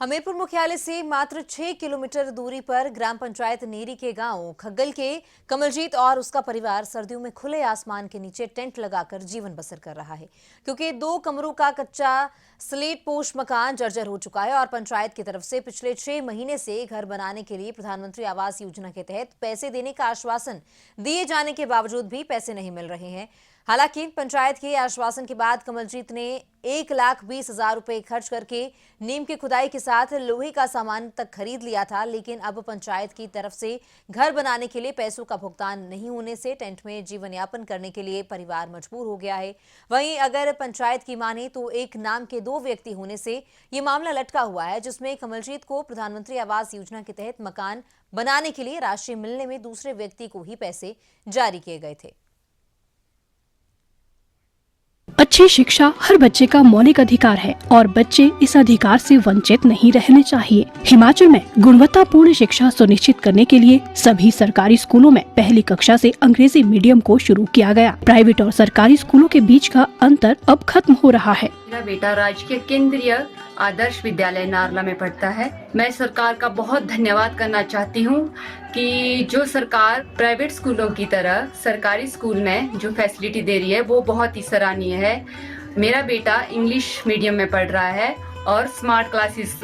हमीरपुर मुख्यालय से मात्र 6 किलोमीटर दूरी पर ग्राम पंचायत नीरी के गांव खग्गल के कमलजीत और उसका परिवार सर्दियों में खुले आसमान के नीचे टेंट लगाकर जीवन बसर कर रहा है, क्योंकि 2 कमरों का कच्चा स्लेट पोश मकान जर्जर हो चुका है और पंचायत की तरफ से पिछले 6 महीने से घर बनाने के लिए प्रधानमंत्री आवास योजना के तहत पैसे देने का आश्वासन दिए जाने के बावजूद भी पैसे नहीं मिल रहे हैं। हालांकि पंचायत के आश्वासन के बाद कमलजीत ने 1,20,000 रुपए खर्च करके नीम की खुदाई के साथ लोहे का सामान तक खरीद लिया था, लेकिन अब पंचायत की तरफ से घर बनाने के लिए पैसों का भुगतान नहीं होने से टेंट में जीवन यापन करने के लिए परिवार मजबूर हो गया है। वहीं अगर पंचायत की माने तो एक नाम के 2 व्यक्ति होने से ये मामला लटका हुआ है, जिसमें कमलजीत को प्रधानमंत्री आवास योजना के तहत मकान बनाने के लिए राशि मिलने में दूसरे व्यक्ति को ही पैसे जारी किए गए थे। अच्छी शिक्षा हर बच्चे का मौलिक अधिकार है और बच्चे इस अधिकार से वंचित नहीं रहने चाहिए। हिमाचल में गुणवत्तापूर्ण शिक्षा सुनिश्चित करने के लिए सभी सरकारी स्कूलों में पहली कक्षा से अंग्रेजी मीडियम को शुरू किया गया। प्राइवेट और सरकारी स्कूलों के बीच का अंतर अब खत्म हो रहा है। मेरा बेटा राजकीय केंद्रीय आदर्श विद्यालय नारला में पढ़ता है। मैं सरकार का बहुत धन्यवाद करना चाहती हूँ कि जो सरकार प्राइवेट स्कूलों की तरह सरकारी स्कूल में जो फैसिलिटी दे रही है वो बहुत ही सराहनीय है। मेरा बेटा इंग्लिश मीडियम में पढ़ रहा है और स्मार्ट क्लासेस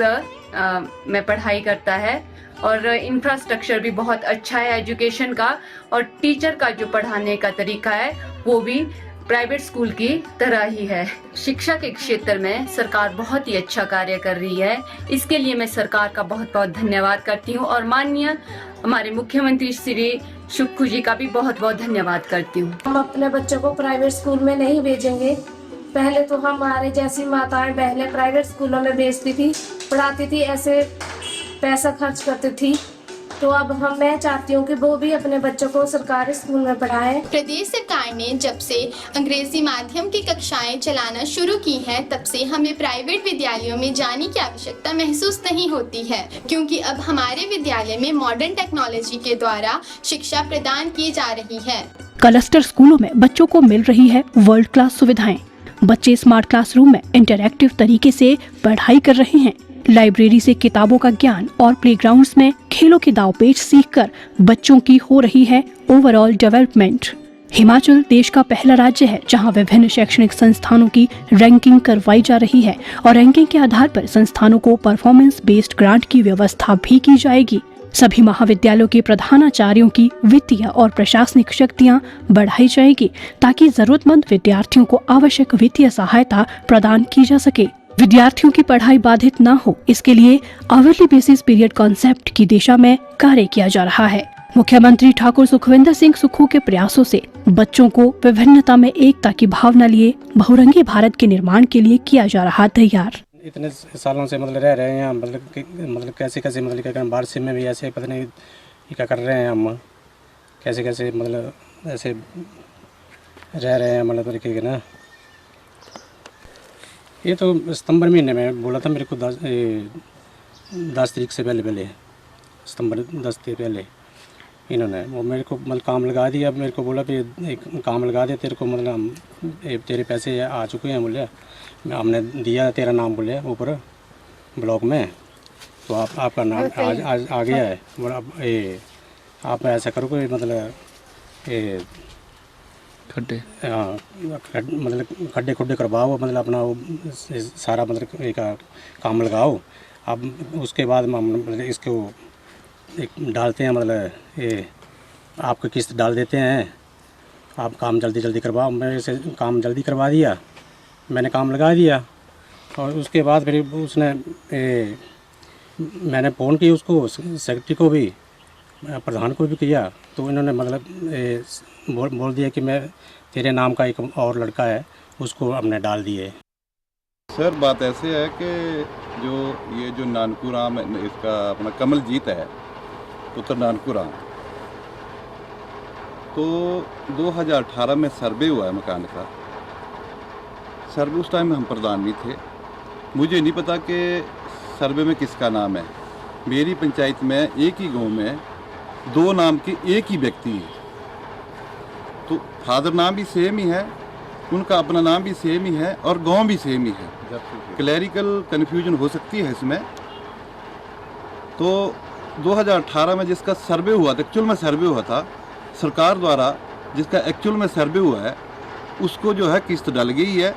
में पढ़ाई करता है और इंफ्रास्ट्रक्चर भी बहुत अच्छा है एजुकेशन का, और टीचर का जो पढ़ाने का तरीका है वो भी प्राइवेट स्कूल की तरह ही है। शिक्षा के क्षेत्र में सरकार बहुत ही अच्छा कार्य कर रही है। इसके लिए मैं सरकार का बहुत बहुत धन्यवाद करती हूँ और माननीय हमारे मुख्यमंत्री श्री सुक्खू जी का भी बहुत बहुत धन्यवाद करती हूँ। हम अपने बच्चों को प्राइवेट स्कूल में नहीं भेजेंगे। पहले तो हमारे जैसी माताएं बहनें प्राइवेट स्कूलों में भेजती थी, पढ़ाती थी, ऐसे पैसा खर्च करती थी। तो अब मैं चाहती हूँ कि वो भी अपने बच्चों को सरकारी स्कूल में पढ़ाएं। प्रदेश सरकार ने जब से अंग्रेजी माध्यम की कक्षाएं चलाना शुरू की हैं, तब से हमें प्राइवेट विद्यालयों में जाने की आवश्यकता महसूस नहीं होती है, क्योंकि अब हमारे विद्यालय में मॉडर्न टेक्नोलॉजी के द्वारा शिक्षा प्रदान की जा रही है। क्लस्टर स्कूलों में बच्चों को मिल रही है वर्ल्ड क्लास सुविधाएं। बच्चे स्मार्ट क्लासरूम में इंटरैक्टिव तरीके से पढ़ाई कर रहे हैं। लाइब्रेरी से किताबों का ज्ञान और प्लेग्राउंड्स में खेलों के दांवपेच सीखकर बच्चों की हो रही है ओवरऑल डेवलपमेंट। हिमाचल देश का पहला राज्य है जहां विभिन्न शैक्षणिक संस्थानों की रैंकिंग करवाई जा रही है और रैंकिंग के आधार पर संस्थानों को परफॉर्मेंस बेस्ड ग्रांट की व्यवस्था भी की जाएगी। सभी महाविद्यालयों के प्रधानाचार्यों की वित्तीय और प्रशासनिक शक्तियां बढ़ाई जाएगी ताकि जरूरतमंद विद्यार्थियों को आवश्यक वित्तीय सहायता प्रदान की जा सके। विद्यार्थियों की पढ़ाई बाधित न हो, इसके लिए आवरली बेसिस पीरियड कॉन्सेप्ट की दिशा में कार्य किया जा रहा है। मुख्यमंत्री ठाकुर सुखविंदर सिंह सुक्खू के प्रयासों से बच्चों को विभिन्नता में एकता की भावना लिए बहुरंगी भारत के निर्माण के लिए किया जा रहा तैयार। इतने सालों से रह रहे हैं, मतलब कैसे क्या बाहर से में भी ऐसे पता नहीं क्या कर रहे हैं हम, कैसे ऐसे रह रहे हैं तरीके के ना। ये तो सितंबर महीने में बोला था मेरे को 10 तारीख से पहले सितंबर 10 से पहले इन्होंने वो मेरे को काम लगा दिया। मेरे को बोला कि काम लगा दे तेरे को, तेरे पैसे आ चुके हैं बोले, हमने दिया तेरा नाम बोले ऊपर ब्लॉक में, तो आपका नाम आज आ गया है। अब आप ऐसा करो कि खड्डे, हाँ खड्डे खुड्डे करवाओ, अपना वो सारा एक काम लगाओ। अब उसके बाद इसको एक डालते हैं, ये आपको किस्त डाल देते हैं, आप काम जल्दी करवाओ। मैं इसे काम जल्दी करवा दिया, मैंने काम लगा दिया और उसके बाद फिर उसने मैंने फ़ोन किया उसको, सेक्रेटरी को भी, प्रधान को भी किया, तो इन्होंने बोल दिया कि मैं तेरे नाम का एक और लड़का है उसको हमने डाल दिए। सर बात ऐसे है कि ये जो नानकू राम इसका अपना कमलजीत है, पुत्र नानकू राम, तो 2018 में सर्वे हुआ है मकान का। सर्वे उस टाइम में हम प्रधान भी थे, मुझे नहीं पता कि सर्वे में किसका नाम है। मेरी पंचायत में एक ही गांव में 2 नाम के एक ही व्यक्ति है, तो फादर नाम भी सेम ही है, उनका अपना नाम भी सेम ही है और गांव भी सेम ही है। क्लैरिकल कन्फ्यूजन हो सकती है इसमें, तो 2018 में जिसका सर्वे हुआ था, एक्चुअल में सर्वे हुआ था, सरकार द्वारा जिसका एक्चुअल में सर्वे हुआ है उसको जो है किस्त डल गई है।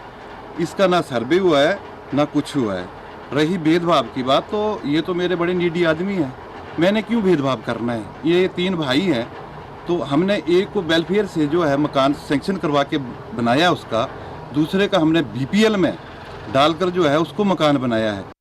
इसका ना सर्वे हुआ है ना कुछ हुआ है। रही भेदभाव की बात, तो ये तो मेरे बड़े नीडी आदमी हैं, मैंने क्यों भेदभाव करना है। ये 3 भाई हैं, तो हमने एक को वेलफेयर से जो है मकान सेंक्शन करवा के बनाया उसका, दूसरे का हमने BPL में डालकर जो है उसको मकान बनाया है।